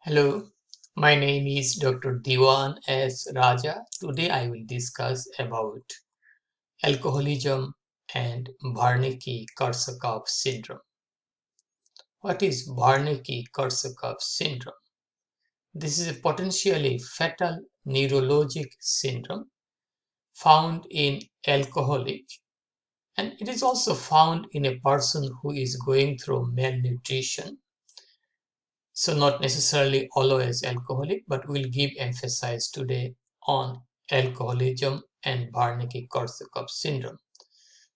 Hello, my name is Dr. Dewan S. Raja. Today I will discuss about alcoholism and Wernicke-Korsakoff Syndrome. What is Wernicke-Korsakoff Syndrome? This is a potentially fatal neurologic syndrome found in alcoholic, and it is also found in a person who is going through malnutrition. So not necessarily always alcoholic, but we'll give emphasis today on alcoholism and Wernicke-Korsakoff syndrome.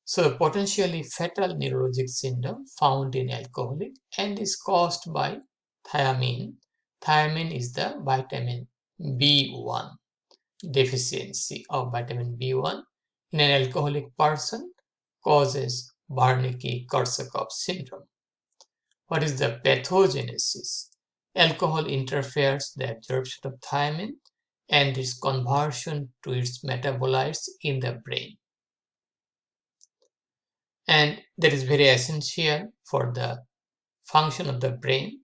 So a potentially fatal neurologic syndrome found in alcoholic and is caused by thiamine. Thiamine is the vitamin B1 deficiency of vitamin B1 in an alcoholic person causes Wernicke-Korsakoff syndrome. What is the pathogenesis? Alcohol interferes the absorption of thiamine and its conversion to its metabolites in the brain. And that is very essential for the function of the brain.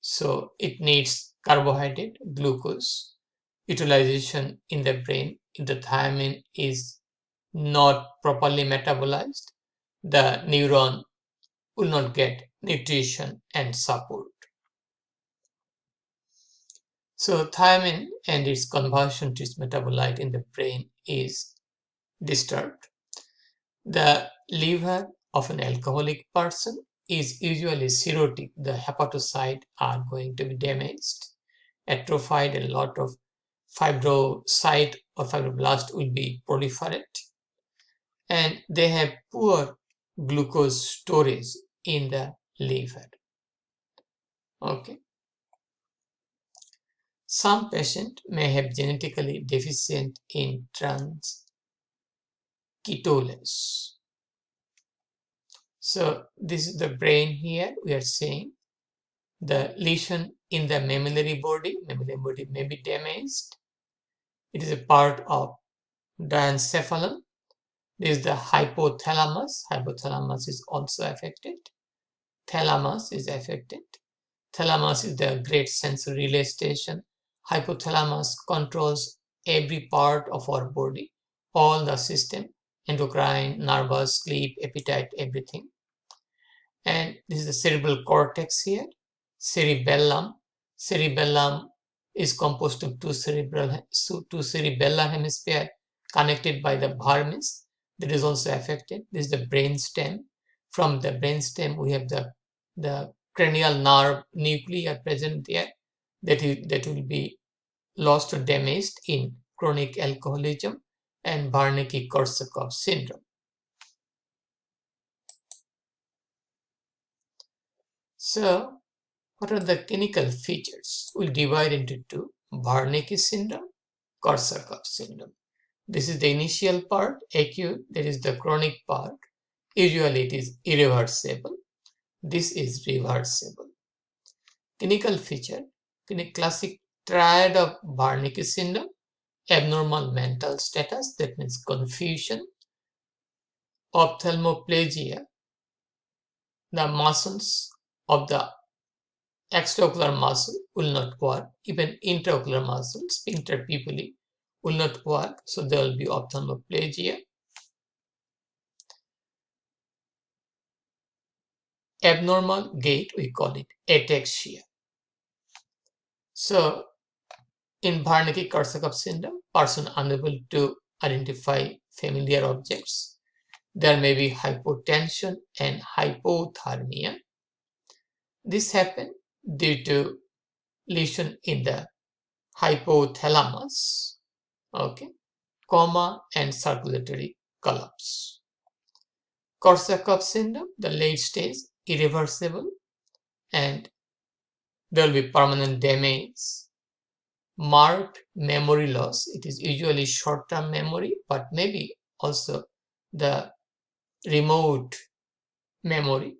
So it needs carbohydrate, glucose. Utilization in the brain if the thiamine is not properly metabolized, the neuron will not get nutrition and support. So thiamine and its conversion to its metabolite in the brain is disturbed. The liver of an alcoholic person is usually cirrhotic. The hepatocytes are going to be damaged, atrophied, and a lot of fibrocyte or fibroblast will be proliferate. And they have poor glucose storage in the liver. Okay. Some patients may have genetically deficient in transketolase. So this is the brain here. We are seeing the lesion in the mammillary body. Mammillary body may be damaged. It is a part of diencephalon. This is the hypothalamus. Hypothalamus is also affected. Thalamus is affected. Thalamus is the great sensory relay station. Hypothalamus controls every part of our body, all the system, endocrine, nervous, sleep, appetite, everything. And this is the cerebral cortex here, cerebellum. Cerebellum is composed of two cerebellar hemisphere connected by the vermis. That is also affected. This is the brain stem. From the brain stem, we have the cranial nerve nuclei are present there that will be lost or damaged in chronic alcoholism and Wernicke-Korsakoff syndrome. So, what are the clinical features? We'll divide into two: Wernicke syndrome, Korsakoff syndrome. This is the initial part, acute. There is the chronic part. Usually it is irreversible. This is reversible. Clinical feature, classic triad of Wernicke syndrome: abnormal mental status, that means confusion, ophthalmoplegia, the muscles of the extraocular muscle will not work, even intraocular muscle, sphincter pupilli will not work, so there will be ophthalmoplegia. Abnormal gait, we call it ataxia. So in Wernicke-Korsakoff syndrome, person unable to identify familiar objects. There may be hypotension and hypothermia. This happens due to lesion in the hypothalamus, okay, coma and circulatory collapse. Korsakoff syndrome, the late stage, irreversible, and there will be permanent damage, marked memory loss. It is usually short-term memory, but maybe also the remote memory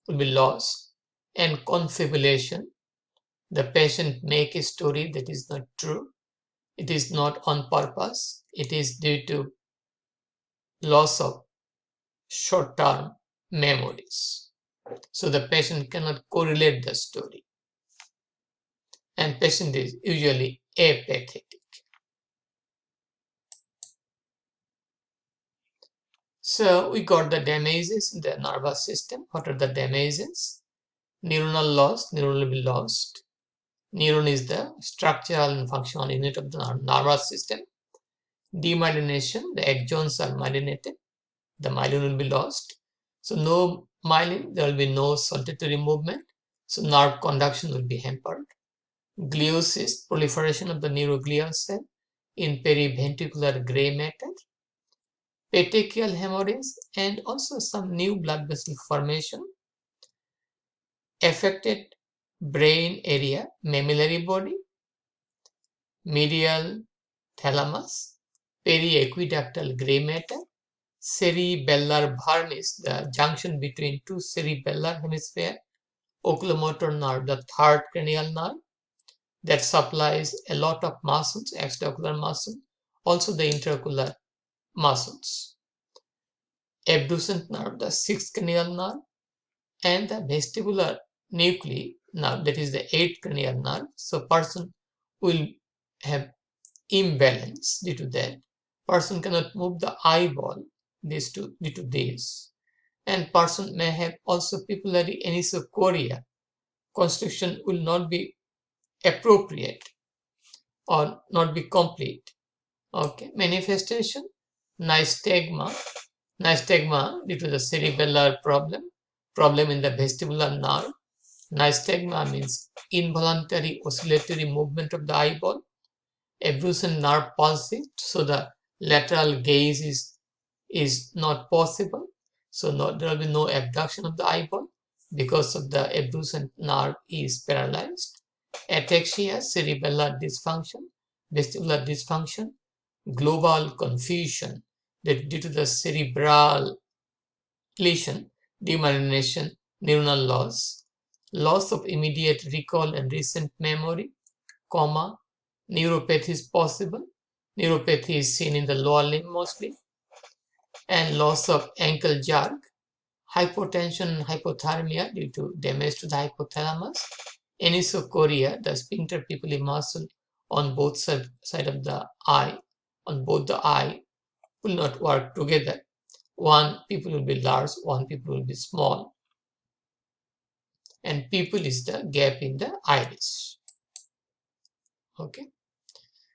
will be lost, and confabulation. The patient make a story that is not true. It is not on purpose. It is due to loss of short-term memories. So the patient cannot correlate the story. and patient is usually apathetic. So we got the damages in the nervous system. What are the damages? Neuronal loss, neuron will be lost. Neuron is the structural and functional unit of the nervous system. Demyelination, the axons are myelinated, the myelin will be lost. So no myelin, there will be no saltatory movement. So nerve conduction will be hampered. Gliosis, proliferation of the neuroglial cell in periventricular gray matter. Petechial hemorrhage and also some new blood vessel formation. Affected brain area, mammillary body, medial thalamus, periaqueductal gray matter, cerebellar varnish, the junction between two cerebellar hemisphere, oculomotor nerve, the third cranial nerve that supplies a lot of muscles, extraocular muscle, also the intraocular muscles. Abducent nerve, the sixth cranial nerve, and the vestibular nuclei nerve, that is the eighth cranial nerve. So person will have imbalance due to that. Person cannot move the eyeball due to this. And person may have also pupillary anisocoria. Constriction will not be appropriate or not be complete. Okay, manifestation, nystagma. Nystagma due to the cerebellar problem in the vestibular nerve. Nystagma means involuntary oscillatory movement of the eyeball. Abducent nerve palsy, so the lateral gaze is not possible. So there will be no abduction of the eyeball because of the abducent nerve is paralyzed. Ataxia, cerebellar dysfunction, vestibular dysfunction, global confusion that due to the cerebral lesion, demyelination, neuronal loss, loss of immediate recall and recent memory, coma, neuropathy is possible. Neuropathy is seen in the lower limb mostly, and loss of ankle jerk, hypotension and hypothermia due to damage to the hypothalamus, anisocoria, the sphincter pupillae muscle on both sides of the eye, on both the eye, will not work together. One pupil will be large, one pupil will be small, and pupil is the gap in the iris. Okay.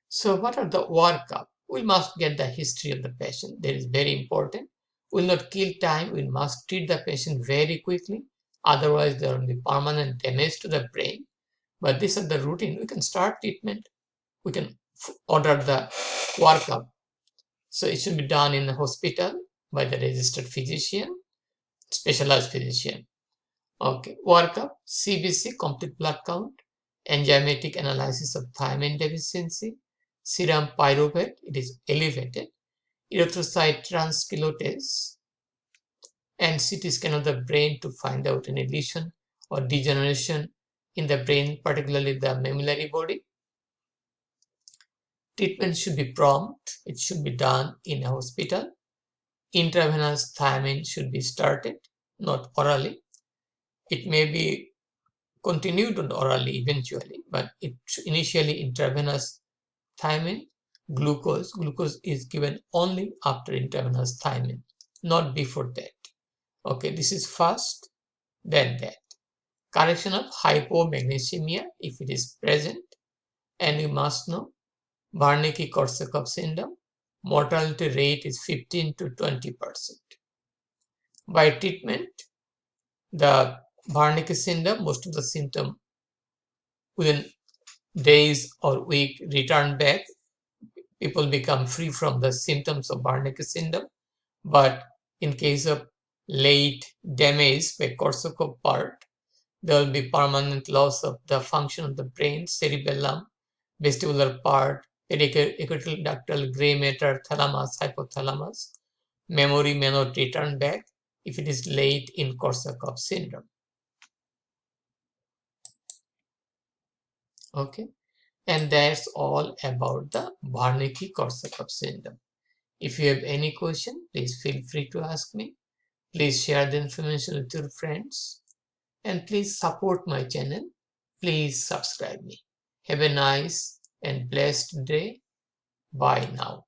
So what are the workup? We must get the history of the patient. That is very important. We will not kill time. We must treat the patient very quickly. Otherwise, there will be permanent damage to the brain. But this is the routine. We can start treatment. We can order the workup. So it should be done in the hospital by the registered physician, specialized physician. Okay, workup, CBC, complete blood count, enzymatic analysis of thiamine deficiency, serum pyruvate, it is elevated, erythrocyte transcalotase, and CT scan of the brain to find out any lesion or degeneration in the brain, particularly the mammillary body. Treatment should be prompt. It should be done in a hospital. Intravenous thiamine should be started, not orally. It may be continued orally eventually, but initially intravenous thiamine, glucose. Glucose is given only after intravenous thiamine, not before that. Okay, this is first, then that. Correction of hypomagnesemia if it is present, and you must know Wernicke-Korsakoff syndrome, mortality rate is 15 to 20%. By treatment, the Wernicke syndrome, most of the symptom within days or week return back. People become free from the symptoms of Wernicke syndrome. But in case of late damage by Korsakoff part, there will be permanent loss of the function of the brain, cerebellum, vestibular part, periaqueductal gray matter, thalamus, hypothalamus. Memory may not return back if it is late in Korsakoff syndrome. Okay, and that's all about the Wernicke-Korsakoff syndrome. If you have any question, please feel free to ask me. Please share the information with your friends, and please support my channel. Please subscribe me. Have a nice and blessed day. Bye now.